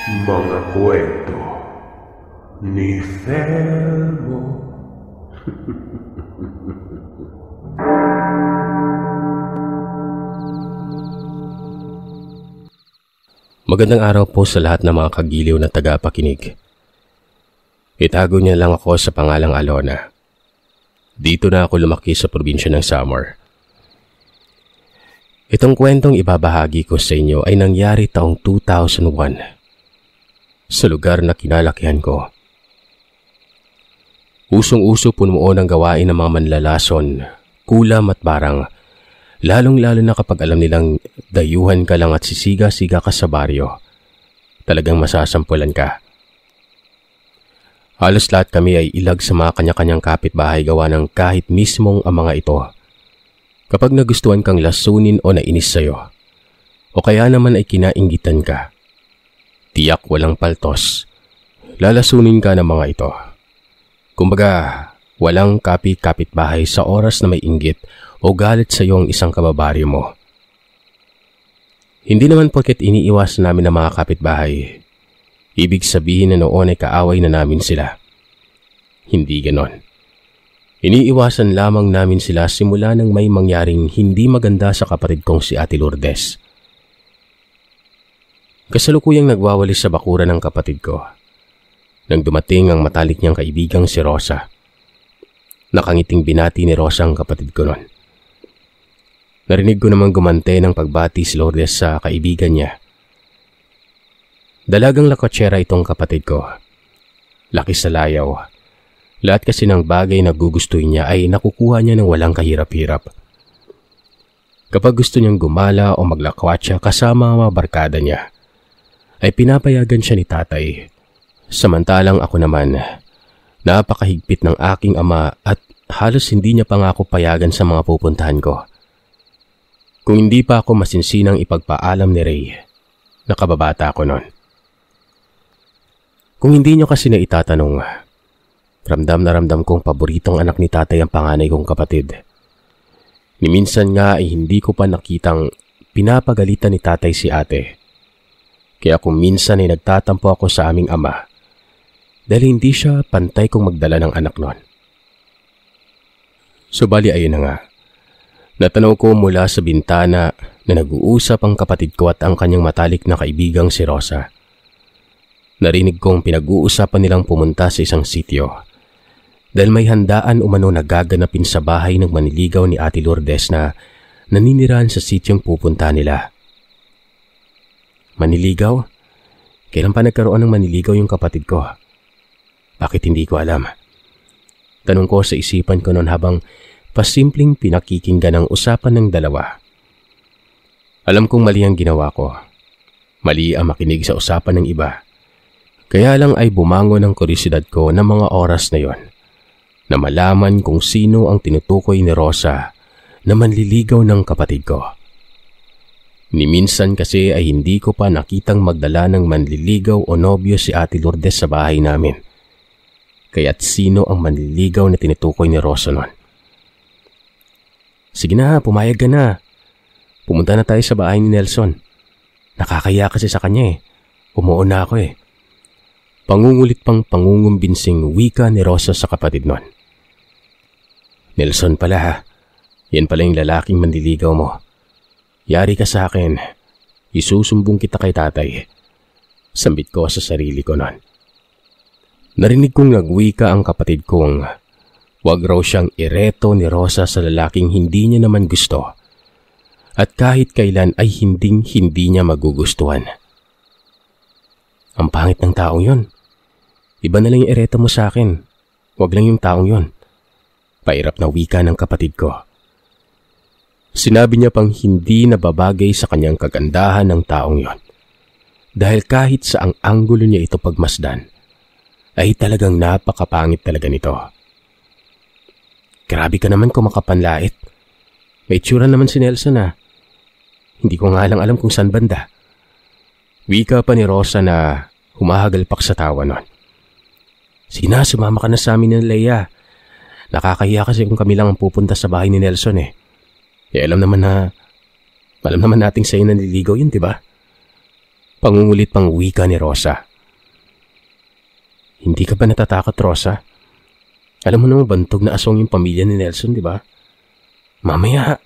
Mga kwento ni Felmo. Magandang araw po sa lahat ng mga kagiliw na tagapakinig. Itago niya lang ako sa pangalang Alona. Dito na ako lumaki sa probinsya ng Samar. Itong kwentong ibabahagi ko sa inyo ay nangyari taong 2001 sa lugar na kinalakihan ko. Usong-uso po noon ang gawain ng mga manlalason, kulam at barang, lalong-lalo na kapag alam nilang dayuhan ka lang at sisiga-siga ka sa baryo. Talagang masasampulan ka. Halos lahat kami ay ilag sa mga kanya-kanyang kapitbahay gawa ng kahit mismong ang mga ito. Kapag nagustuhan kang lasunin o nainis sa'yo, o kaya naman ay kinainggitan ka, tiyak walang paltos, lalasunin ka ng mga ito. Kumbaga, walang kapit-kapitbahay sa oras na may inggit o galit sa iyo ang isang kababaryo mo. Hindi naman porket iniiwasan namin ng mga kapitbahay, ibig sabihin na noon ay kaaway na namin sila. Hindi ganon. Iniiwasan lamang namin sila simula nang may mangyaring hindi maganda sa kapatid kong si Ate Lourdes. Kasalukuyang nagwawalis sa bakuran ng kapatid ko nang dumating ang matalik niyang kaibigang si Rosa. Nakangiting binati ni Rosa ang kapatid ko noon. Narinig ko namang gumante ng pagbati si Lourdes sa kaibigan niya. Dalagang lakotsera itong kapatid ko. Laki sa layaw. Lahat kasi ng bagay na gugustuhin niya ay nakukuha niya ng walang kahirap-hirap. Kapag gusto niyang gumala o maglakwatsa kasama ang mga barkada niya, ay pinapayagan siya ni tatay. Samantalang ako naman, napakahigpit ng aking ama at halos hindi niya pa nga ako payagan sa mga pupuntahan ko. Kung hindi pa ako masinsinang ipagpaalam ni Ray, nakababata ako noon. Kung hindi niyo kasi na itatanong, ramdam na ramdam kong paboritong anak ni tatay ang panganay kong kapatid. Ni minsan nga ay hindi ko pa nakitang pinapagalitan ni tatay si ate. Kaya kung minsan ay nagtatampo ako sa aming ama, dahil hindi siya pantay kong magdala ng anak noon. So bali ayun na nga. Natanaw ko mula sa bintana na nag-uusap ang kapatid ko at ang kanyang matalik na kaibigang si Rosa. Narinig kong pinag-uusapan nilang pumunta sa isang sitio dahil may handaan umano na gaganapin sa bahay ng manliligaw ni Ate Lourdes na naninirahan sa sityong pupunta nila. Manliligaw? Kailan pa nagkaroon ng manliligaw yung kapatid ko? Bakit hindi ko alam? Tanong ko sa isipan ko noon habang pasimpleng pinakikinggan ang usapan ng dalawa. Alam kong mali ang ginawa ko. Mali ang makinig sa usapan ng iba. Kaya lang ay bumangon ang kuryosidad ko ng mga oras na yon na malaman kung sino ang tinutukoy ni Rosa na manliligaw ng kapatid ko. Ni minsan kasi ay hindi ko pa nakitang magdala ng manliligaw o nobyo si Ate Lourdes sa bahay namin. Kaya't sino ang manliligaw na tinutukoy ni Rosa noon? Sige na, pumayag ka na. Pumunta na tayo sa bahay ni Nelson. Nakakaya kasi sa kanya eh. Umuon na ako eh. Pangungulit pang pangungumbinsing wika ni Rosa sa kapatid noon. Nelson pala ha. Yan pala yung lalaking manliligaw mo. Yari ka sa akin. Isusumbong kita kay tatay. Sambit ko sa sarili ko noon. Narinig kong nagwika ang kapatid kong wag raw siyang ireto ni Rosa sa lalaking hindi niya naman gusto at kahit kailan ay hindi niya magugustuhan. Ang pangit ng taong yon. Iba na lang yung ireto mo sa akin. Wag lang yung taong yon. Pairap na wika ng kapatid ko. Sinabi niya pang hindi nababagay sa kanyang kagandahan ng taong yon. Dahil kahit sa ang anggulo niya ito pagmasdan, ay talagang napakapangit talaga nito. Grabe ka naman kung makapanlait. May itsura naman si Nelson ah. Hindi ko nga lang alam kung saan banda. Wika pa ni Rosa na humahagalpak sa tawa nun. Sige na, sumama ka na sa amin ng Leia. Nakakahiya kasi kung kami lang ang pupunta sa bahay ni Nelson eh. Alam naman nating sa'yo nanliligaw yun, diba? Pangungulit pang wika ni Rosa. Hindi ka ba natatakot, Rosa? Alam mo naman bantog na aswang yung pamilya ni Nelson, di ba? Mamaya,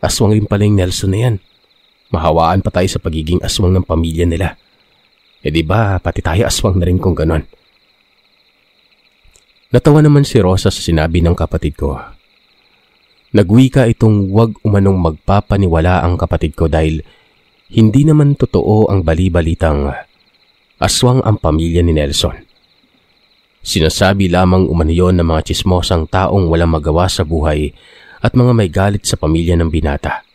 aswang rin pala yung Nelson na yan. Mahawaan pa tayo sa pagiging aswang ng pamilya nila. Di ba, pati tayo aswang na rin kung ganon. Natawa naman si Rosa sa sinabi ng kapatid ko. Nagwika itong wag umanong magpapaniwala ang kapatid ko dahil hindi naman totoo ang bali-balitang aswang ang pamilya ni Nelson. Sinasabi lamang umano yon ng mga tsismosang taong walang magawa sa buhay at mga may galit sa pamilya ng binata.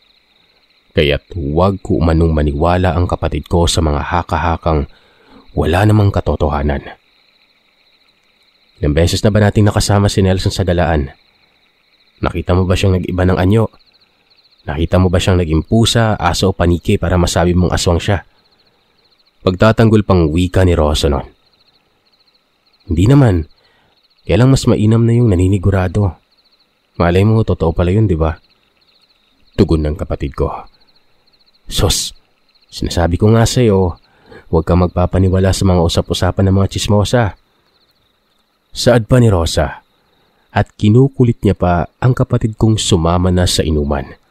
Kaya't huwag ko umanong maniwala ang kapatid ko sa mga haka-hakang wala namang katotohanan. Ilang beses na ba nating nakasama si Nelson sa galaan? Nakita mo ba siyang nag-iba ng anyo? Nakita mo ba siyang naging pusa, aso o panike para masabi mong aswang siya? Pagtatanggol pang wika ni Rosa nun. Hindi naman. Kaya lang mas mainam na yung naninigurado. Malay mo, totoo pala yun, di ba? Tugon ng kapatid ko. Sos, sinasabi ko nga sa'yo, huwag kang magpapaniwala sa mga usap-usapan ng mga tsismosa. Saad pa ni Rosa, at kinukulit niya pa ang kapatid kong sumama na sa inuman.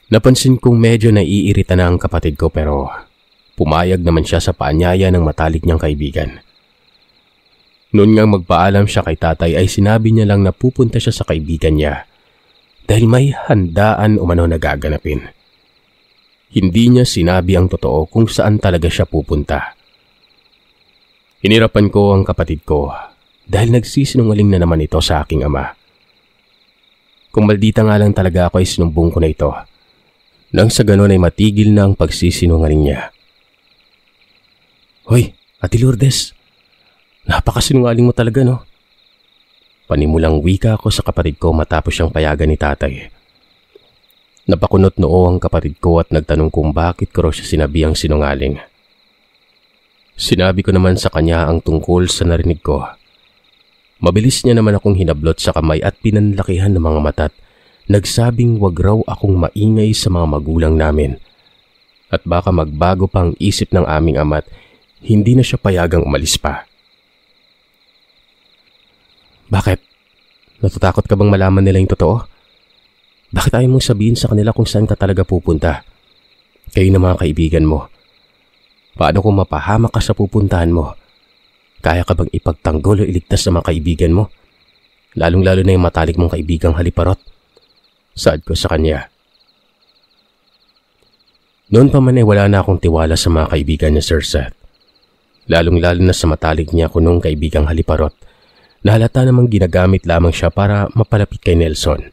Napansin kong medyo naiirita na ang kapatid ko pero pumayag naman siya sa paanyaya ng matalik niyang kaibigan. Noon ngang magpaalam siya kay tatay ay sinabi niya lang na pupunta siya sa kaibigan niya dahil may handaan umano na gaganapin. Hindi niya sinabi ang totoo kung saan talaga siya pupunta. Hinirapan ko ang kapatid ko dahil nagsisinungaling na naman ito sa aking ama. Kung maldita nga lang talaga ako ay sinumbong ko na ito. Nang sa ganon ay matigil na ang pagsisinungaling niya. Hoy, Ate Lourdes, napakasinungaling mo talaga, no? Panimulang wika ako sa kapatid ko matapos siyang payagan ni tatay. Napakunot noo ang kapatid ko at nagtanong kung bakit ko raw siya sinabihang sinungaling. Sinabi ko naman sa kanya ang tungkol sa narinig ko. Mabilis niya naman akong hinablot sa kamay at pinanlakihan ng mga mata't nagsabing wag raw akong maingay sa mga magulang namin at baka magbago pang isip ng aming ama't hindi na siya payagang umalis pa. Bakit? Natatakot ka bang malaman nila yung totoo? Bakit ayaw mong sabihin sa kanila kung saan ka talaga pupunta? Kayo na mga kaibigan mo. Paano kung mapahamak ka sa pupuntahan mo? Kaya ka bang ipagtanggol o iligtas sa mga kaibigan mo? Lalong-lalo na yung matalik mong kaibigang haliparot. Saad ko sa kanya. Noon pa man ay wala na akong tiwala sa mga kaibigan niya, Sir Seth. Lalong-lalo na sa matalik niya ko nung kaibigang haliparot. Nahalata namang ginagamit lamang siya para mapalapit kay Nelson.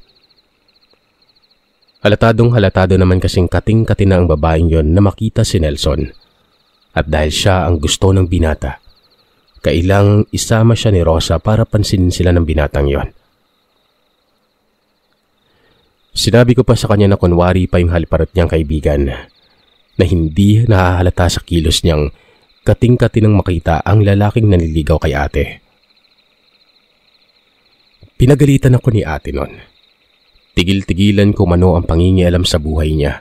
Halatado naman kasing kating-kati na ang babaeng yon na makita si Nelson. At dahil siya ang gusto ng binata, kailang isama siya ni Rosa para pansinin sila ng binatang yon. Sinabi ko pa sa kanya na kunwari pa yung haliparot niyang kaibigan na hindi nahahalata sa kilos niyang kating-kati nang makita ang lalaking nanliligaw kay ate. Pinagalitan ako ni ate nun. Tigil-tigilan ko mano ang pangingialam sa buhay niya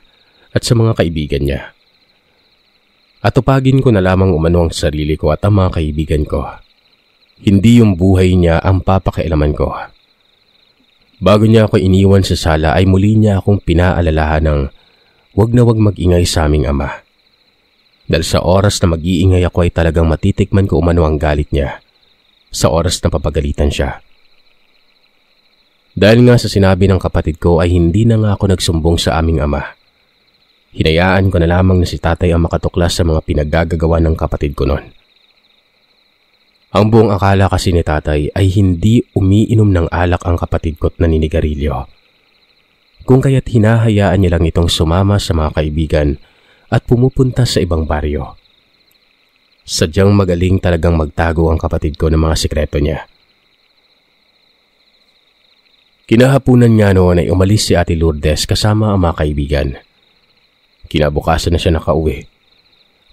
at sa mga kaibigan niya. At tupagin ko na lamang umano ang sarili ko at ang mga kaibigan ko. Hindi yung buhay niya ang papakialaman ko. Bago niya ako iniwan sa sala ay muli niya akong pinaalalahan ng wag na wag mag-ingay sa aming ama. Dahil sa oras na mag-iingay ako ay talagang matitikman ko umano ang galit niya. Sa oras na papagalitan siya. Dahil nga sa sinabi ng kapatid ko ay hindi na nga ako nagsumbong sa aming ama. Hinayaan ko na lamang na si tatay ang makatuklas sa mga pinaggagawa ng kapatid ko noon. Ang buong akala kasi ni tatay ay hindi umiinom ng alak ang kapatid ko't naninigarilyo. Kung kaya't hinahayaan niya lang itong sumama sa mga kaibigan at pumupunta sa ibang baryo. Sadyang magaling talagang magtago ang kapatid ko ng mga sikreto niya. Kinahapunan nga noon ay umalis si Ate Lourdes kasama ang mga kaibigan. Kinabukasan na siya nakauwi.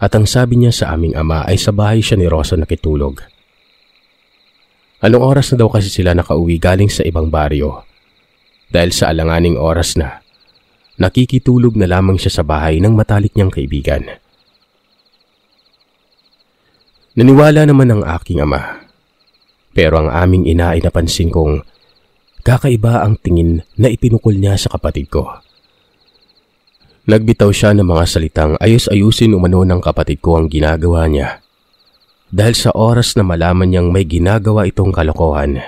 At ang sabi niya sa aming ama ay sa bahay siya ni Rosa nakitulog. Anong oras na daw kasi sila nakauwi galing sa ibang baryo? Dahil sa alanganing oras na, nakikitulog na lamang siya sa bahay ng matalik niyang kaibigan. Naniwala naman ang aking ama, pero ang aming ina ay napansin kong kakaiba ang tingin na ipinukol niya sa kapatid ko. Nagbitaw siya ng mga salitang ayos-ayusin umano ng kapatid ko ang ginagawa niya. Dahil sa oras na malaman niyang may ginagawa itong kalokohan,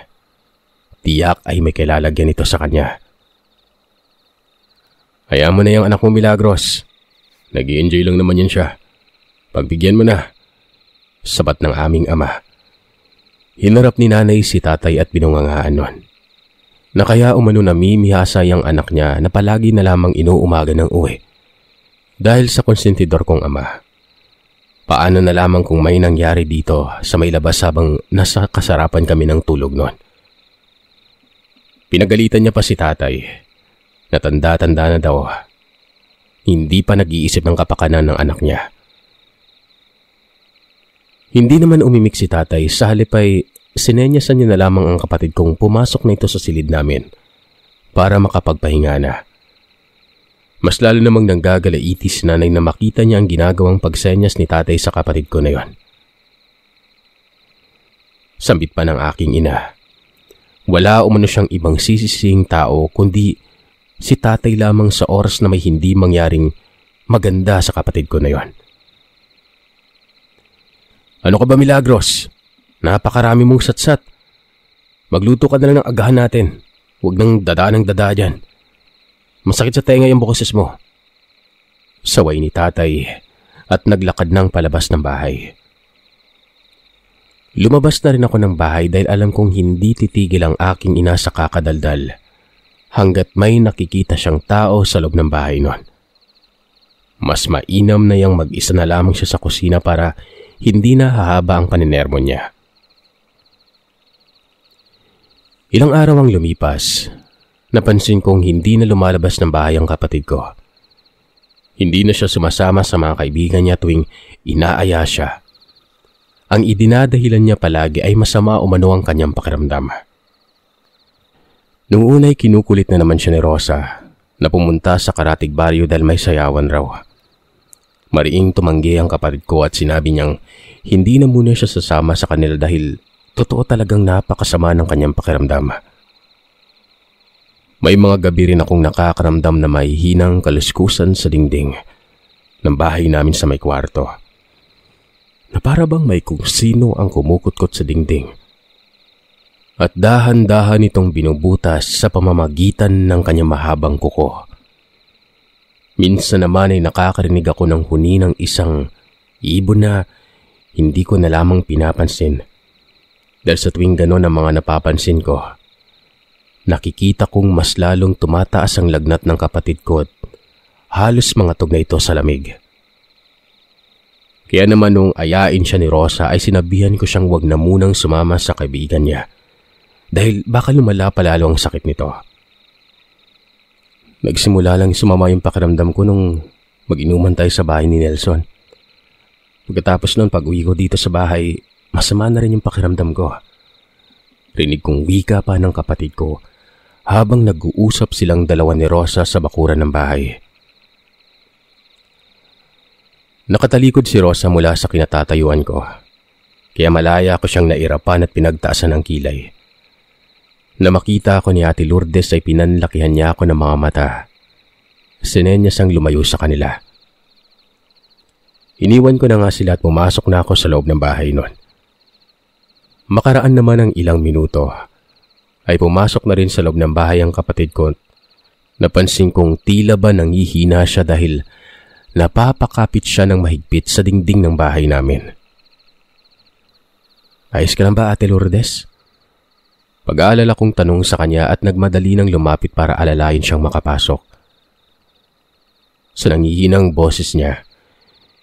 tiyak ay may kilalagyan ito sa kanya. Hayaan mo na yung anak mo, Milagros. Nag-i-enjoy lang naman yan siya. Pagbigyan mo na. Sabat ng aming ama. Hinarap ni nanay si tatay at binungangaan nun, na kaya umano namimihasa ang anak niya na palagi na lamang inuumaga ng uwi. Dahil sa konsentidor kong ama, paano na lamang kung may nangyari dito sa may labas habang nasa kasarapan kami ng tulog noon. Pinagalitan niya pa si tatay na tanda-tanda na daw, hindi pa nag-iisip ng kapakanan ng anak niya. Hindi naman umimik si tatay, sa halip ay sinenyasan niya na lamang ang kapatid kong pumasok na ito sa silid namin para makapagpahinga na. Mas lalo namang nanggagalaiti si nanay na makita niya ang ginagawang pagsenyas ni tatay sa kapatid ko na yon. Sambit pa ng aking ina, wala umano siyang ibang sisising tao kundi si tatay lamang sa oras na may hindi mangyaring maganda sa kapatid ko na yon. Ano ka ba, Milagros? Napakarami mong satsat. Magluto ka na lang ng agahan natin. Huwag nang dada ng dada dyan. Masakit sa tenga yung boses mo. Saway ni tatay at naglakad ng palabas ng bahay. Lumabas na rin ako ng bahay dahil alam kong hindi titigil ang aking ina sa kakadaldal hanggat may nakikita siyang tao sa loob ng bahay nun. Mas mainam na yang mag-isa na lamang siya sa kusina para hindi na hahaba ang paninermo niya. Ilang araw ang lumipas, napansin kong hindi na lumalabas ng bahay ang kapatid ko. Hindi na siya sumasama sa mga kaibigan niya tuwing inaaya siya. Ang idinadahilan niya palagi ay masama umano ang kanyang pakiramdam. Noong una'y kinukulit na naman siya ni Rosa na pumunta sa Karatig Baryo dahil may sayawan raw. Mariing tumanggi ang kapatid ko at sinabi niyang hindi na muna siya sasama sa kanila dahil totoo talagang napakasama ng kanyang pakiramdam. May mga gabi rin akong nakakaramdam na may hinang kaluskusan sa dingding ng bahay namin sa may kwarto. Na para bang may kung sino ang kumukutkot sa dingding. At dahan-dahan itong binubutas sa pamamagitan ng kanyang mahabang kuko. Minsan naman ay nakakarinig ako ng huni ng isang ibon na hindi ko na lamang pinapansin. Dahil sa tuwing ganon ang mga napapansin ko, nakikita kong mas lalong tumataas ang lagnat ng kapatid ko at halos mangatog na ito sa lamig. Kaya naman nung ayain siya ni Rosa ay sinabihan ko siyang wag na munang sumama sa kaibigan niya dahil baka lumala pa lalo ang sakit nito. Nagsimula lang sumama yung pakiramdam ko nung mag-inuman tayo sa bahay ni Nelson. Pagkatapos nun, pag-uwi ko dito sa bahay, masama na rin yung pakiramdam ko. Rinig kong wika pa ng kapatid ko habang nag-uusap silang dalawa ni Rosa sa bakuran ng bahay. Nakatalikod si Rosa mula sa kinatatayuan ko, kaya malaya ko siyang nairapan at pinagtaasan ng kilay. Na makita ako ni Ate Lourdes ay pinanlakihan niya ako ng mga mata. Sinenyas ang lumayo sa kanila. Iniwan ko na nga sila at pumasok na ako sa loob ng bahay nun. Makaraan naman ng ilang minuto ay pumasok na rin sa loob ng bahay ang kapatid ko. Napansin kong tila ba nanghihina siya dahil napapakapit siya ng mahigpit sa dingding ng bahay namin. Ayos ka lang ba, Ate Lourdes? Pag-aalala kong tanong sa kanya at nagmadali nang lumapit para alalayan siyang makapasok. Sa nangihinang boses niya,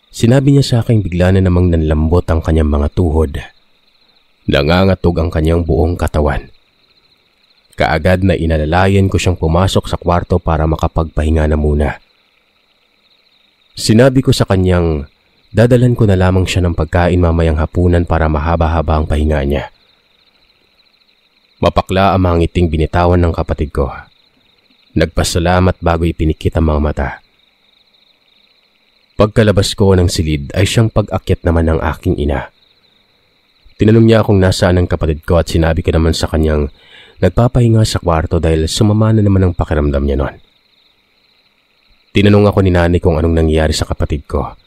sinabi niya sa akin bigla na namang nanlambot ang kanyang mga tuhod. Nangangatog ang kanyang buong katawan. Kaagad na inalalayan ko siyang pumasok sa kwarto para makapagpahinga na muna. Sinabi ko sa kanyang dadalan ko na lamang siya ng pagkain mamayang hapunan para mahaba-haba ang pahinga niya. Mapakla ang mga ngiting binitawan ng kapatid ko. Nagpasalamat bago ipinikit ang mga mata. Pagkalabas ko ng silid ay siyang pag-akyat naman ng aking ina. Tinanong niya kung nasaan ang kapatid ko at sinabi ko naman sa kanyang nagpapahinga sa kwarto dahil sumama na naman ang pakiramdam niya noon. Tinanong ako ni nanay kung anong nangyayari sa kapatid ko.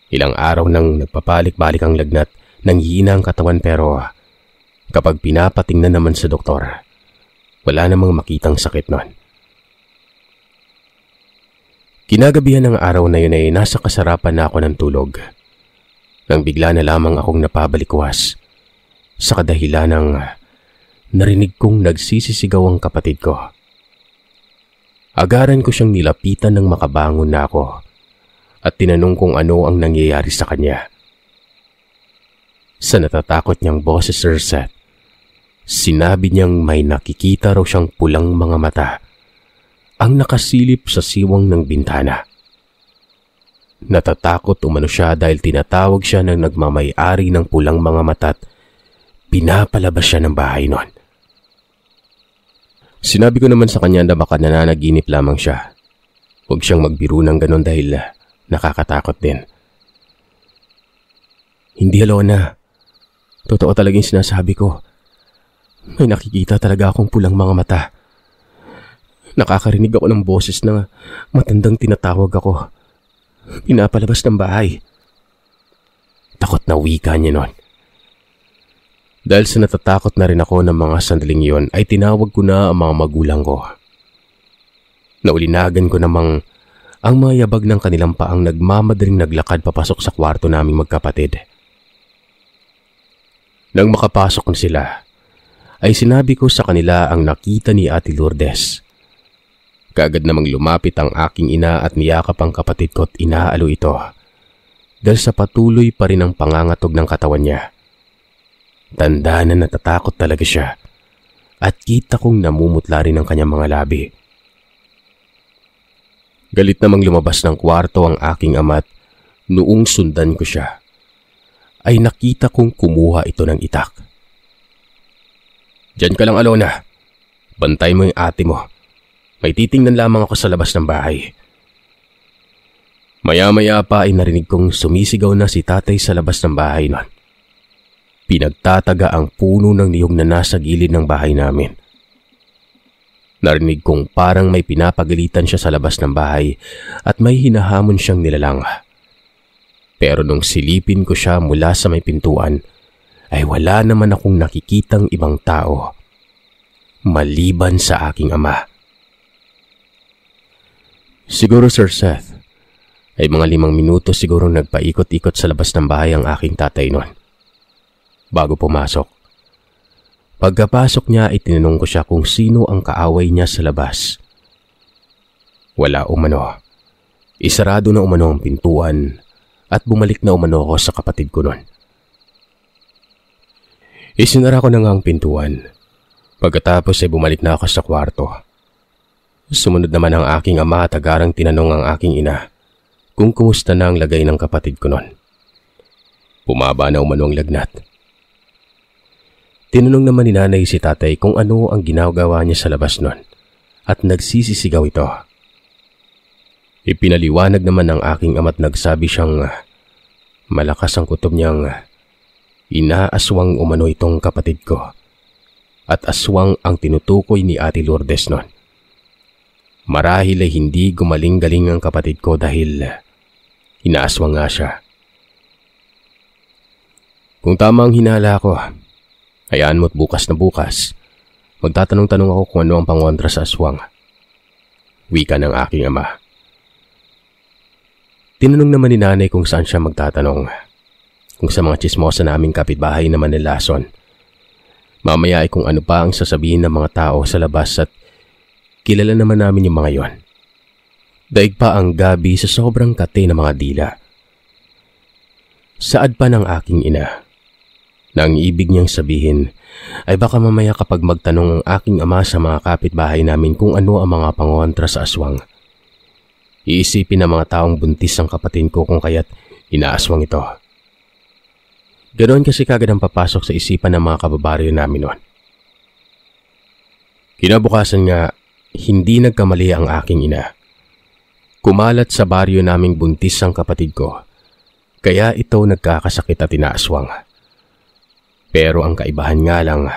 Ilang araw nang nagpapalik-balik ang lagnat, nanghihina ang katawan pero kapag pinapatingnan naman sa doktor, wala namang makitang sakit noon. Kinagabihan ng araw na yun ay nasa kasarapan na ako ng tulog. Nang bigla na lamang akong napabalikwas sa kadahilan ng narinig kong nagsisisigaw ang kapatid ko. Agaran ko siyang nilapitan nang makabangon na ako at tinanong kung ano ang nangyayari sa kanya. Sa natatakot niyang boses, Sir Seth, sinabi niyang may nakikita raw siyang pulang mga mata ang nakasilip sa siwang ng bintana. Natatakot umano siya dahil tinatawag siya ng nagmamay-ari ng pulang mga mata at pinapalabas siya ng bahay noon. Sinabi ko naman sa kanya na baka nananaginip lamang siya. Huwag siyang magbiro ng ganon dahil nakakatakot din. Hindi, Alona. Totoo talagang sinasabi ko. May nakikita talaga akong pulang mga mata. Nakakarinig ako ng boses na matandang tinatawag ako. Pinapalabas ng bahay. Takot na wika niya noon. Dahil sa natatakot na rin ako ng mga sandaling yon ay tinawag ko na ang mga magulang ko. Naulinagan ko namang ang mga yabag ng kanilang paang nagmamadaling naglakad papasok sa kwarto naming magkapatid. Nang makapasok na sila, ay sinabi ko sa kanila ang nakita ni Ate Lourdes. Kaagad namang lumapit ang aking ina at niyakap ang kapatid ko at inaalo ito dahil sa patuloy pa rin ang pangangatog ng katawan niya. Tanda na natatakot talaga siya at kita kong namumutla rin ang kanyang mga labi. Galit namang lumabas ng kwarto ang aking ama at noong sundan ko siya ay nakita kong kumuha ito ng itak. Diyan ka lang, Alona. Bantay mo yung ate mo. May titingnan lamang ako sa labas ng bahay. Maya-maya pa ay narinig kong sumisigaw na si tatay sa labas ng bahay noon. Pinagtataga ang puno ng niyog na nasa gilid ng bahay namin. Narinig kong parang may pinapagalitan siya sa labas ng bahay at may hinahamon siyang nilalang. Pero nung silipin ko siya mula sa may pintuan, ay wala naman akong nakikitang ibang tao maliban sa aking ama. Siguro, Sir Seth, ay mga 5 minuto siguro nagpaikot-ikot sa labas ng bahay ang aking tatay noon. Bago pumasok. Pagkapasok niya ay tinanong ko siya kung sino ang kaaway niya sa labas. Wala umano. Isarado na umano ang pintuan at bumalik na umano ako sa kapatid ko noon. Isinara ko na nga ang pintuan. Pagkatapos ay bumalik na ako sa kwarto. Sumunod naman ang aking ama at agarang tinanong ang aking ina kung kumusta na ang lagay ng kapatid ko noon. Bumaba na umano ang lagnat. Tinanong naman ni nanay si tatay kung ano ang ginagawa niya sa labas noon at nagsisisigaw ito. Ipinaliwanag naman ng aking ama at nagsabi siyang malakas ang kutob niyang inaaswang umano itong kapatid ko at aswang ang tinutukoy ni Ate Lourdes noon. Marahil ay hindi gumaling-galing ang kapatid ko dahil inaaswang nga siya. Kung tama ang hinala ko, hayaan mo't bukas na bukas, magtatanong-tanong ako kung ano ang pangontra sa aswang. Wika ng aking ama. Tinanong naman ni nanay kung saan siya magtatanong. Kung sa mga tsismosa naming kapitbahay na Manilason. Mamaya ay kung ano pa ang sasabihin ng mga tao sa labas at kilala naman namin yung mga yon. Daig pa ang gabi sa sobrang kate ng mga dila. Saad pa ng aking ina na ang ibig niyang sabihin ay baka mamaya kapag magtanong ang aking ama sa mga kapitbahay namin kung ano ang mga pangontra sa aswang. Iisipin ng mga taong buntis ang kapatid ko kung kaya't inaaswang ito. Ganoon kasi kagad ang papasok sa isipan ng mga kababaryo namin noon. Kinabukasan nga hindi nagkamali ang aking ina. Kumalat sa baryo naming buntis ang kapatid ko, kaya ito nagkakasakit at inaaswang. Pero ang kaibahan nga lang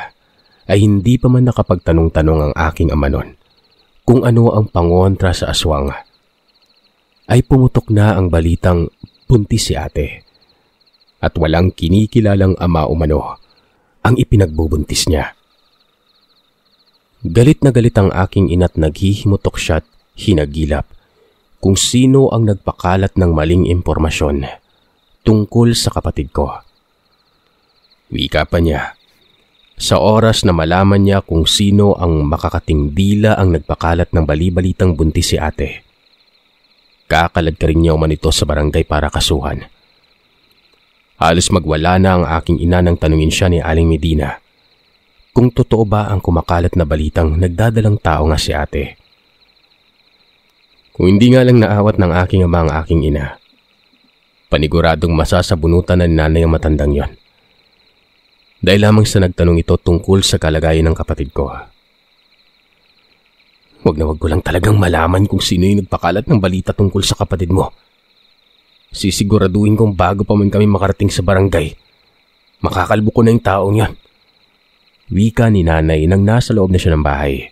ay hindi pa man nakapagtanong-tanong ang aking ama nun kung ano ang pangontra sa aswang. Ay pumutok na ang balitang buntis si ate at walang kinikilalang ama umano ang ipinagbubuntis niya. Galit na galit ang aking ina't naghihimutok siya't hinagilap kung sino ang nagpakalat ng maling impormasyon tungkol sa kapatid ko. Wika pa niya, sa oras na malaman niya kung sino ang makakating dila ang nagpakalat ng bali-balitang buntis si ate, kakalad ka rin niya man ito sa barangay para kasuhan. Halos magwala na ang aking ina nang tanungin siya ni Aling Medina kung totoo ba ang kumakalat na balitang nagdadalang tao nga si ate. Kung hindi nga lang naawat ng aking ama ang aking ina, paniguradong masasabunutan na ni nanay ang matandang yon. Dahil lamang sa nagtanong ito tungkol sa kalagayan ng kapatid ko. Wag na wag ko lang talagang malaman kung sino yung nagpakalat ng balita tungkol sa kapatid mo. Sisiguraduhin kong bago pa man kami makarating sa barangay, makakalbo ko na yung taong yan. Wika ni nanay nang nasa loob na siya ng bahay.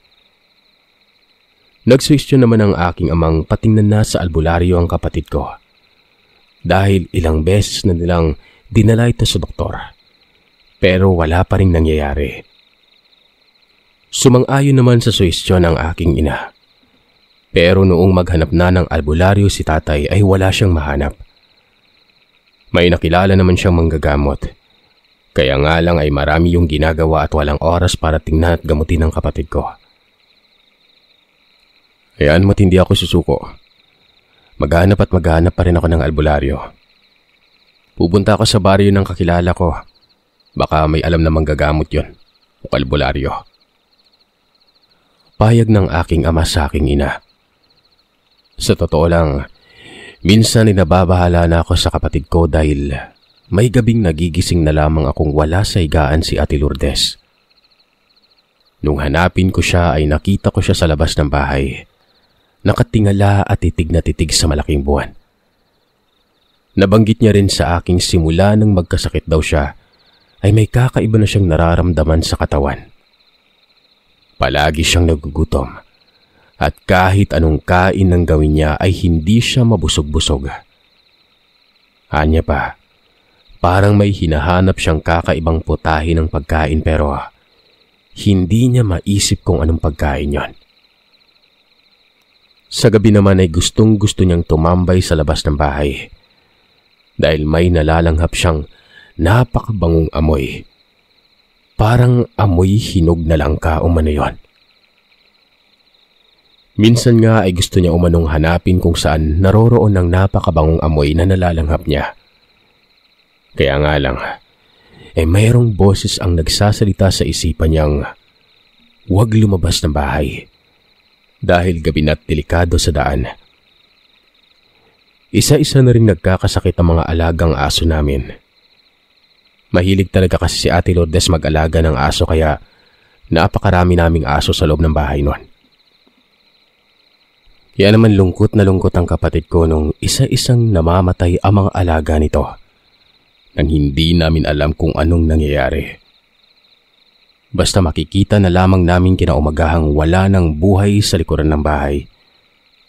Nagsuwestyon naman ang aking amang patingnan na sa albularyo ang kapatid ko. Dahil ilang beses na nilang dinala ito sa doktor. Pero wala pa rin nangyayari. Sumang-ayon naman sa suwestyon ang aking ina. Pero noong maghanap na ng albularyo si tatay ay wala siyang mahanap. May nakilala naman siyang manggagamot. Kaya nga lang ay marami yung ginagawa at walang oras para tingnan at gamutin ang kapatid ko. Hayaan mo't hindi ako susuko. Maghanap at maghanap pa rin ako ng albularyo. Pupunta ako sa baryo ng kakilala ko. Baka may alam na manggagamot yon o albularyo. Payag ng aking ama sa aking ina. Sa totoo lang, minsan nababahala na ako sa kapatid ko dahil may gabing nagigising na lamang akong wala sa higaan si Ate Lourdes. Nung hanapin ko siya ay nakita ko siya sa labas ng bahay. Nakatingala at titig na titig sa malaking buwan. Nabanggit niya rin sa aking simula nang magkasakit daw siya ay may kakaiba na siyang nararamdaman sa katawan. Palagi siyang nagugutom at kahit anong kain ng gawin niya ay hindi siya mabusog-busog. Anya pa, parang may hinahanap siyang kakaibang putahe ng pagkain pero hindi niya maisip kung anong pagkain yon. Sa gabi naman ay gustong-gusto niyang tumambay sa labas ng bahay dahil may nalalanghap siyang napakabangong amoy. Parang amoy hinog na langka umano yon. Minsan nga ay gusto niya umanong hanapin kung saan naroroon ng napakabangong amoy na nalalanghap niya. Kaya nga lang, mayroong boses ang nagsasalita sa isipan niyang huwag lumabas ng bahay dahil gabi na't delikado sa daan. Isa-isa na rin nagkakasakit ang mga alagang aso namin. Mahilig talaga kasi si Ate Lourdes mag-alaga ng aso kaya napakarami naming aso sa loob ng bahay nun. Kaya naman lungkot na lungkot ang kapatid ko nung isa-isang namamatay ang mga alaga nito nang hindi namin alam kung anong nangyayari. Basta makikita na lamang namin kinaumagahang wala ng buhay sa likuran ng bahay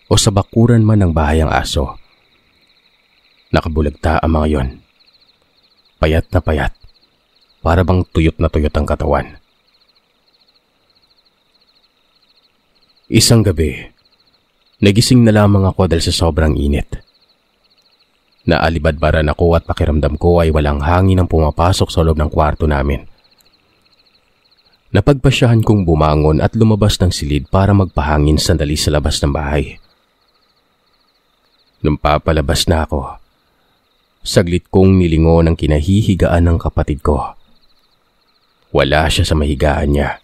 o sa bakuran man ng bahay ang aso. Nakabulagta ang mga yon. Payat na payat, para bang tuyot na tuyot ang katawan. Isang gabi, nagising na lamang ako dahil sa sobrang init. Naalibadbaran ako at pakiramdam ko ay walang hangin ang pumapasok sa loob ng kwarto namin. Napagpasyahan kong bumangon at lumabas ng silid para magpahangin sandali sa labas ng bahay. Nung papalabas na ako, saglit kong nilingon ang kinahihigaan ng kapatid ko. Wala siya sa mahigaan niya.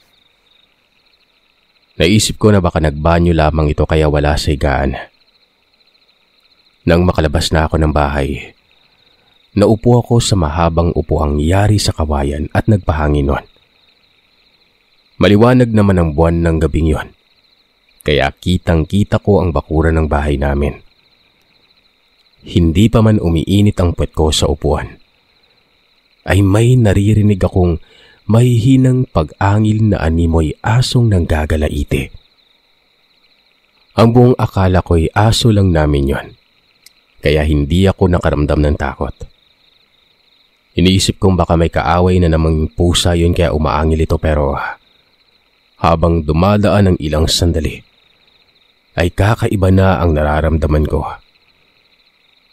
Naisip ko na baka nagbanyo lamang ito kaya wala sa higaan. Nang makalabas na ako ng bahay, naupo ako sa mahabang upuhang yari sa kawayan at nagpahangin nun. Maliwanag naman ang buwan ng gabing yon, kaya kitang-kita ko ang bakuran ng bahay namin. Hindi pa man umiinit ang puwet ko sa upuan, ay may naririnig akong mahihinang pag-angil na animoy asong nanggagalaite. Ang buong akala ko'y aso lang namin yon, kaya hindi ako nakaramdam ng takot. Iniisip kong baka may kaaway na namang pusa yun kaya umaangil ito, pero habang dumadaan ang ilang sandali, ay kakaiba na ang nararamdaman ko.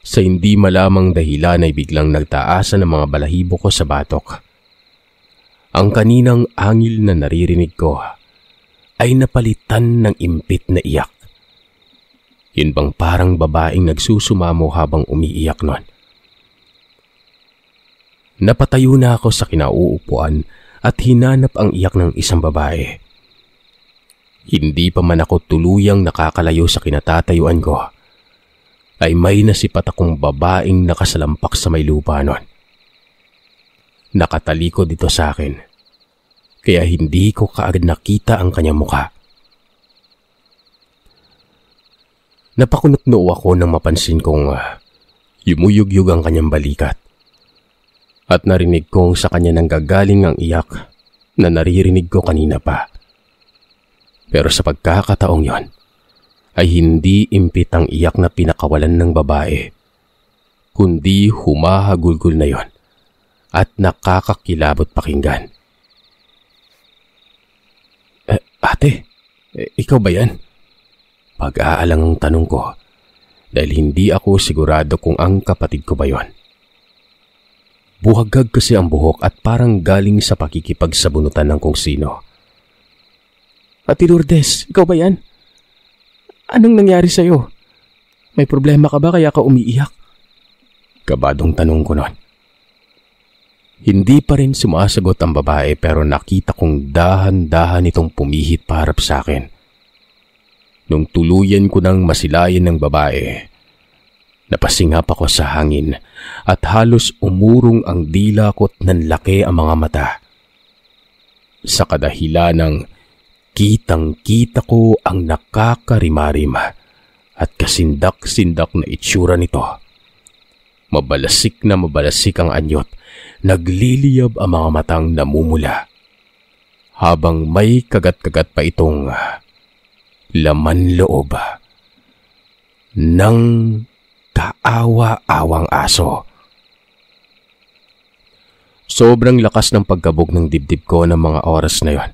Sa hindi malamang dahilan ay biglang nagtaasan ang mga balahibo ko sa batok. Ang kaninang angil na naririnig ko ay napalitan ng impit na iyak. Yun bang parang babaeng nagsusumamo habang umiiyak nun? Napatayo na ako sa kinauupuan at hinanap ang iyak ng isang babae. Hindi pa man ako tuluyang nakakalayo sa kinatatayuan ko, ay may nasipat akong babaeng nakasalampak sa may lupa nun. Nakatalikod dito sa akin, kaya hindi ko kaagad nakita ang kanyang mukha. Napakunot-noo ako nang mapansin kong yumuyugyug ang kanyang balikat. At narinig kong sa kanya nanggagaling ang iyak na naririnig ko kanina pa. Pero sa pagkakataong yon, ay hindi impit ang iyak na pinakawalan ng babae, kundi humahagulgol na yon at nakakakilabot pakinggan. Ate, ikaw ba yan? Pag-aalangang tanong ko dahil hindi ako sigurado kung ang kapatid ko ba yon. Buhagag kasi ang buhok at parang galing sa pakikipagsabunutan ng kung sino. Ate Lourdes, ikaw ba yan? Anong nangyari sa'yo? May problema ka ba kaya ka umiiyak? Kabadong tanong ko nun. Hindi pa rin sumasagot ang babae pero nakita kong dahan-dahan itong pumihit paharap sa akin. Nung tuluyan ko nang masilayan ng babae, napasingap ako sa hangin at halos umurong ang dila ko't nanlaki ang mga mata. Sa kadahilan ng kitang-kita ko ang nakakarimarim at kasindak-sindak na itsura nito. Mabalasik na mabalasik ang anyot, nagliliyab ang mga matang namumula. Habang may kagat-kagat pa itong laman loob ng kaawa-awang aso. Sobrang lakas ng pagkabog ng dibdib ko ng mga oras na yon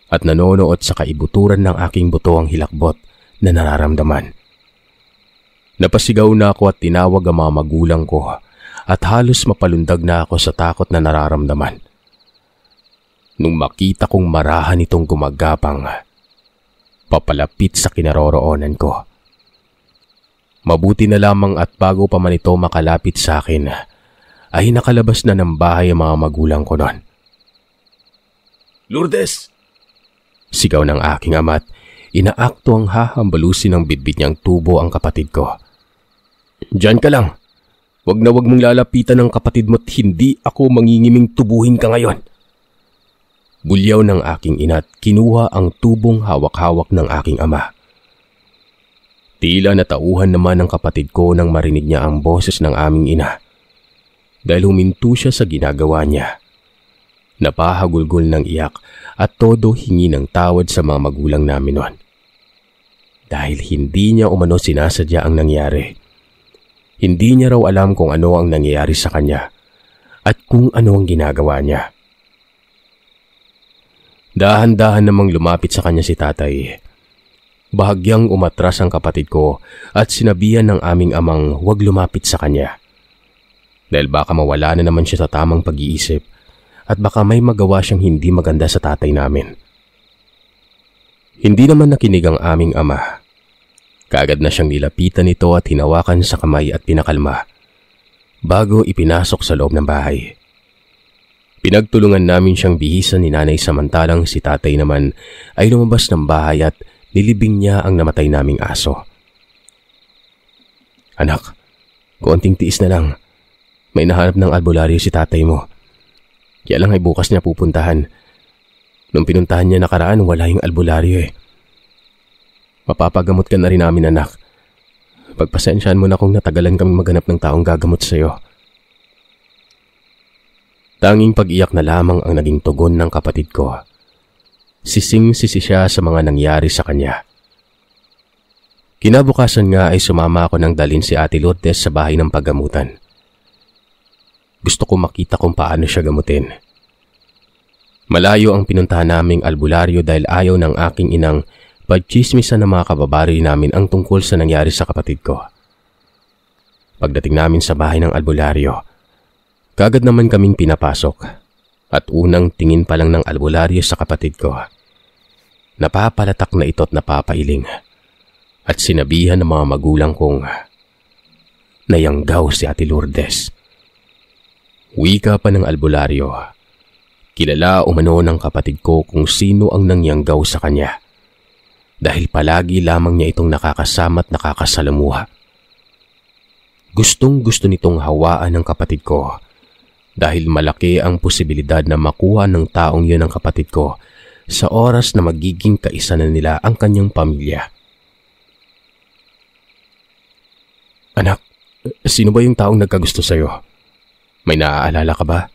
at nanonood sa kaibuturan ng aking buto ang hilakbot na nararamdaman. Napasigaw na ako at tinawag ang mga magulang ko at halos mapalundag na ako sa takot na nararamdaman. Nung makita kong marahan itong gumagapang papalapit sa kinaroroonan ko. Mabuti na lamang at bago pa man ito makalapit sa akin, ay nakalabas na ng bahay ang mga magulang ko noon. Lourdes! Sigaw ng aking ama at inaakto ang hahambalusin ng bitbit niyang tubo ang kapatid ko. Diyan ka lang. Wag na wag mong lalapitan ng kapatid mo't hindi ako mangingiming tubuhin ka ngayon. Bulyaw ng aking ina at kinuha ang tubong hawak-hawak ng aking ama. Tila natauhan naman ng kapatid ko nang marinig niya ang boses ng aming ina. Dahil huminto siya sa ginagawa niya. Napahagulgol ng iyak at todo hingi ng tawad sa mga magulang namin noon. Dahil hindi niya umano sinasadya ang nangyari. Hindi niya raw alam kung ano ang nangyayari sa kanya at kung ano ang ginagawa niya. Dahan-dahan namang lumapit sa kanya si tatay. Bahagyang umatras ang kapatid ko at sinabihan ng aming amang huwag lumapit sa kanya. Dahil baka mawala na naman siya sa tamang pag-iisip at baka may magawa siyang hindi maganda sa tatay namin. Hindi naman nakinig ang aming ama. Kaagad na siyang nilapitan nito at hinawakan sa kamay at pinakalma bago ipinasok sa loob ng bahay. Pinagtulungan namin siyang bihisan ni nanay samantalang si tatay naman ay lumabas ng bahay at nilibing niya ang namatay naming aso. Anak, konting tiis na lang. May nahanap ng albularyo si tatay mo. Kaya lang ay bukas niya pupuntahan. Nung pinuntahan niya nakaraan, wala yung albularyo eh. Mapapagamot ka na rin namin, anak. Pagpasensyaan mo na kung natagalan kaming maghanap ng taong gagamot sa'yo. Tanging pag-iyak na lamang ang naging tugon ng kapatid ko. Sising-sisi siya sa mga nangyari sa kanya. Kinabukasan nga ay sumama ako nang dalhin si Ate Lourdes sa bahay ng paggamutan. Gusto ko makita kung paano siya gamutin. Malayo ang pinuntahan naming albularyo dahil ayaw ng aking inang pagchismisan ng mga kababari namin ang tungkol sa nangyari sa kapatid ko. Pagdating namin sa bahay ng albularyo, kagad naman kaming pinapasok at unang tingin pa lang ng albularyo sa kapatid ko. Napapalatak na ito't napapailing at sinabihan ng mga magulang kong nayanggaw si Ate Lourdes. Wika pa ng albularyo, kilala umano ng kapatid ko kung sino ang nangyanggaw sa kanya. Dahil palagi lamang niya itong nakakasama at nakakasalamuha. Gustong-gusto nitong hawaan ng kapatid ko dahil malaki ang posibilidad na makuha ng taong yun ang kapatid ko sa oras na magiging kaisa na nila ang kanyang pamilya. Anak, sino ba yung taong nagkagusto sa'yo? May naaalala ka ba?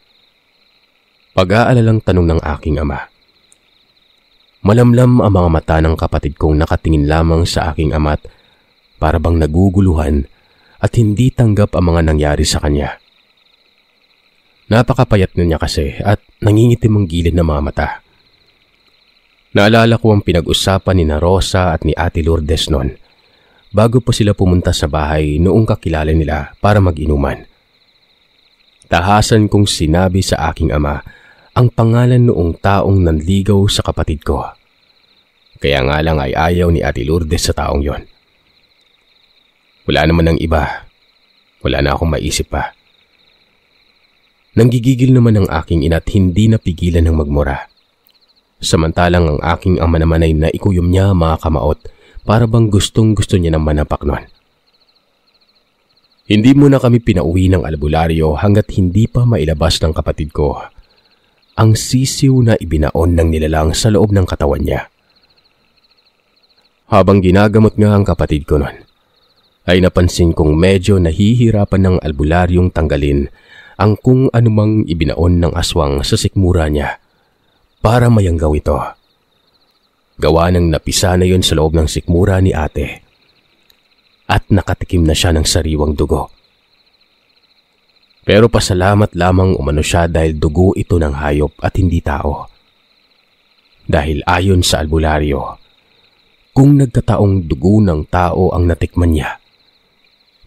Pag-aalalang tanong ng aking ama. Malamlam ang mga mata ng kapatid kong nakatingin lamang sa aking ama't para bang naguguluhan at hindi tanggap ang mga nangyari sa kanya. Napakapayat na niya kasi at nangingitim ang gilid ng mga mata. Naalala ko ang pinag-usapan ni Rosa at ni Ate Lourdes noon bago pa sila pumunta sa bahay noong kakilala nila para mag-inuman. Tahasan kong sinabi sa aking ama ang pangalan noong taong nanligaw sa kapatid ko. Kaya nga lang ay ayaw ni Ate Lourdes sa taong yon. Wala naman ng iba. Wala na akong maisip pa. Nanggigigil naman ang aking ina at hindi napigilan ng magmura. Samantalang ang aking ama naman ay naikuyom niya mga kamaot para bang gustong-gusto niya ng manapak nun. Hindi muna kami pinauwi ng albularyo hanggat hindi pa mailabas ng kapatid ko ang sisiw na ibinaon ng nilalang sa loob ng katawan niya. Habang ginagamot nga ang kapatid ko nun, ay napansin kong medyo nahihirapan ng albularyong tanggalin ang kung anumang ibinaon ng aswang sa sikmura niya para mayanggaw ito. Gawa ng napisa na yun sa loob ng sikmura ni ate at nakatikim na siya ng sariwang dugo. Pero pasalamat lamang umano siya dahil dugo ito ng hayop at hindi tao. Dahil ayon sa albularyo, kung nagkataong dugo ng tao ang natikman niya,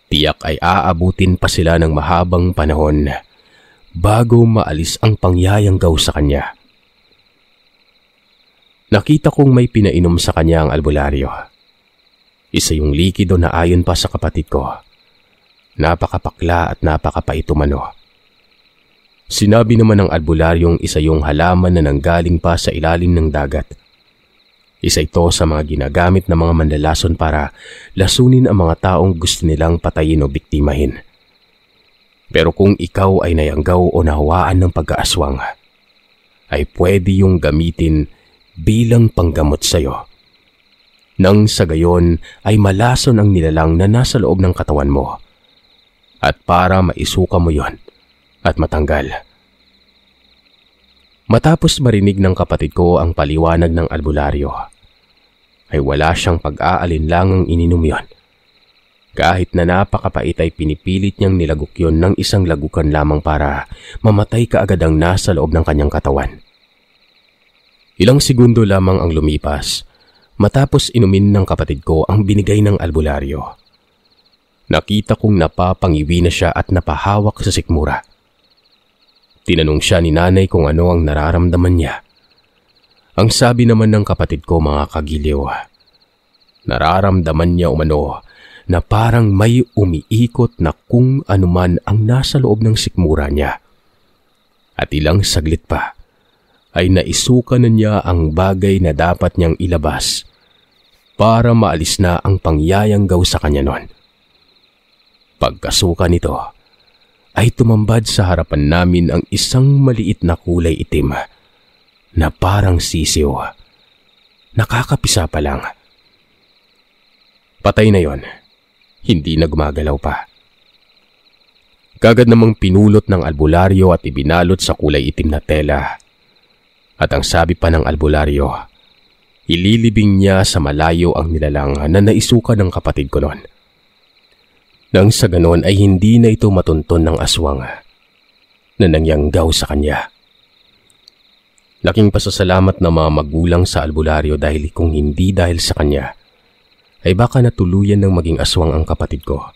tiyak ay aabutin pa sila ng mahabang panahon bago maalis ang pangyayanggaw sa kanya. Nakita kong may pinainom sa kanya ang albularyo. Isa yung likido na ayon pa sa kapatid ko. Napakapakla at napakapait umano. Sinabi naman ng albularyong isa yung halaman na nanggaling pa sa ilalim ng dagat. Isa ito sa mga ginagamit ng mga mandalason para lasunin ang mga taong gusto nilang patayin o biktimahin. Pero kung ikaw ay nayanggaw o nahawaan ng pag-aaswang, ay pwede yung gamitin bilang panggamot sa'yo. Nang sa gayon ay malason ang nilalang na nasa loob ng katawan mo at para maisuka mo yon at matanggal. Matapos marinig ng kapatid ko ang paliwanag ng albularyo, ay wala siyang pag-aalinlangang ininom yon. Kahit na napakapait ay pinipilit niyang nilagok yon ng isang lagukan lamang para mamatay kaagad ang nasa loob ng kanyang katawan. Ilang segundo lamang ang lumipas matapos inumin ng kapatid ko ang binigay ng albularyo. Nakita kong napapangiwi na siya at napahawak sa sikmura. Tinanong siya ni nanay kung ano ang nararamdaman niya. Ang sabi naman ng kapatid ko, mga kagiliw, nararamdaman niya umano na parang may umiikot na kung anuman ang nasa loob ng sikmura niya. At ilang saglit pa ay naisuka na niya ang bagay na dapat niyang ilabas para maalis na ang pangyayanggaw sa kanya noon. Pagkasuka nito, ay tumambad sa harapan namin ang isang maliit na kulay itim na parang sisiw. Nakakapisa pa lang. Patay na yon. Hindi na gumagalaw pa. Kagad namang pinulot ng albularyo at ibinalot sa kulay itim na tela. At ang sabi pa ng albularyo, ililibing niya sa malayo ang nilalang na naisuka ng kapatid ko noon. Nang sa ganon ay hindi na ito matunton ng aswang na nangyanggaw sa kanya. Laking pasasalamat na mga magulang sa albularyo dahil kung hindi dahil sa kanya, ay baka natuluyan ng maging aswang ang kapatid ko.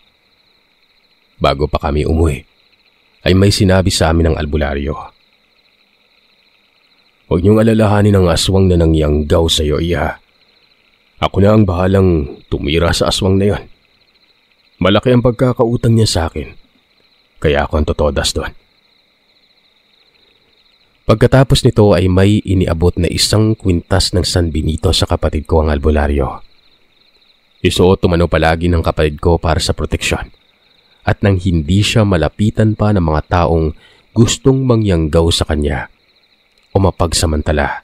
Bago pa kami umuwi, ay may sinabi sa amin ng albularyo. Huwag niyong alalahanin ang aswang na nangyanggaw sa iyo, iya. Ako na ang bahalang tumira sa aswang na yon. Malaki ang pagkakautang niya sa akin, kaya ako ang totodas doon. Pagkatapos nito ay may iniabot na 1 kwintas ng San Benito sa kapatid ko ang albularyo. Isuot umano palagi ng kapatid ko para sa proteksyon at nang hindi siya malapitan pa ng mga taong gustong mangyanggaw sa kanya o mapagsamantala.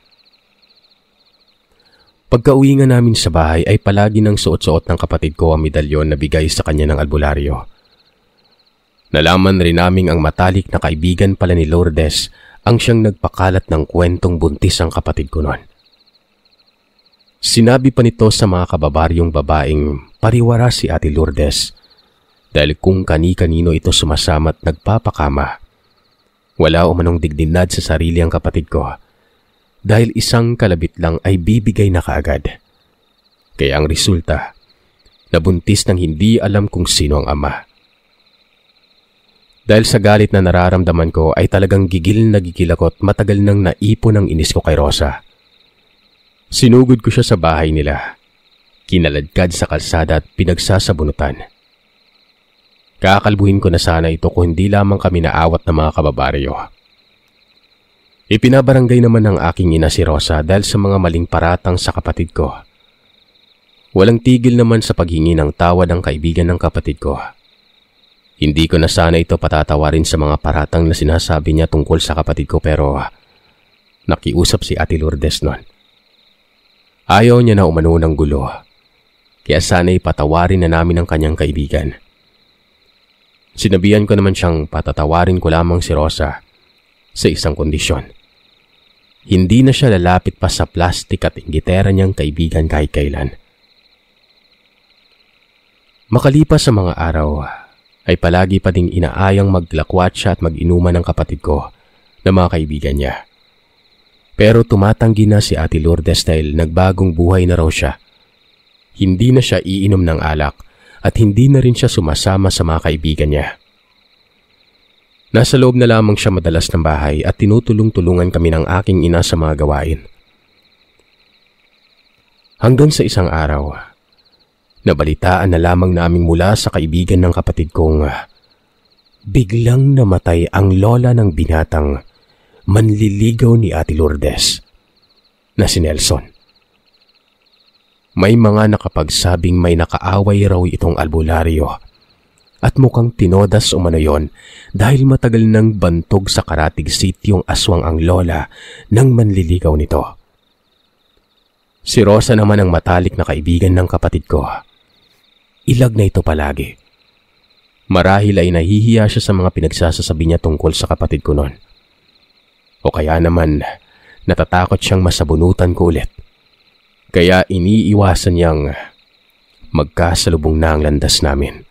Pagka-uwi nga namin sa bahay ay palagi nang suot-suot ng kapatid ko ang medalyon na bigay sa kanya ng albularyo. Nalaman rin naming ang matalik na kaibigan pala ni Lourdes ang siyang nagpakalat ng kwentong buntis ang kapatid ko noon. Sinabi pa nito sa mga kababaryong babaeng pariwara si Ate Lourdes dahil kung kani-kanino ito sumasama at nagpapakama. Wala umanong dignidad sa sarili ang kapatid ko dahil isang kalabit lang ay bibigay na kaagad. Kaya ang resulta, nabuntis ng hindi alam kung sino ang ama. Dahil sa galit na nararamdaman ko ay talagang gigil na gigil ako at matagal nang naipon ang inis ko kay Rosa. Sinugod ko siya sa bahay nila. Kinaladkad sa kalsada at pinagsasabunutan. Kakalbuhin ko na sana ito kung hindi lamang kami naawat ng mga kababaryo. Ipinabarangay naman ng aking ina si Rosa dahil sa mga maling paratang sa kapatid ko. Walang tigil naman sa paghingi ng tawad ang kaibigan ng kapatid ko. Hindi ko na sana ito patatawarin sa mga paratang na sinasabi niya tungkol sa kapatid ko pero nakiusap si Ate Lourdes noon. Ayaw niya na umano ng gulo, kaya sana'y patawarin na namin ang kanyang kaibigan. Sinabihan ko naman siyang patatawarin ko lamang si Rosa sa isang kondisyon. Hindi na siya lalapit pa sa plastik at inggitera niyang kaibigan kahit kailan. Makalipas sa mga araw, ay palagi pa ding inaayang maglakwat siya at mag-inuman ng kapatid ko na mga kaibigan niya. Pero tumatanggi na si Ate Lourdes dahil nagbagong buhay na raw siya. Hindi na siya iinom ng alak at hindi na rin siya sumasama sa mga kaibigan niya. Nasa loob na lamang siya madalas ng bahay at tinutulong-tulungan kami ng aking ina sa mga gawain. Hanggang sa isang araw, nabalitaan na lamang naming mula sa kaibigan ng kapatid kong biglang namatay ang lola ng binatang manliligaw ni Ate Lourdes na si Nelson. May mga nakapagsabing may nakaaway raw itong albularyo at mukhang tinodas umano yon dahil matagal nang bantog sa Karatig City yung aswang ang lola ng manliligaw nito. Si Rosa naman ang matalik na kaibigan ng kapatid ko. Ilag na ito palagi. Marahil ay nahihiya siya sa mga pinagsasasabi niya tungkol sa kapatid ko noon. O kaya naman, natatakot siyang masabunutan ko ulit. Kaya iniiwasan niyang magkasalubong na ang landas namin.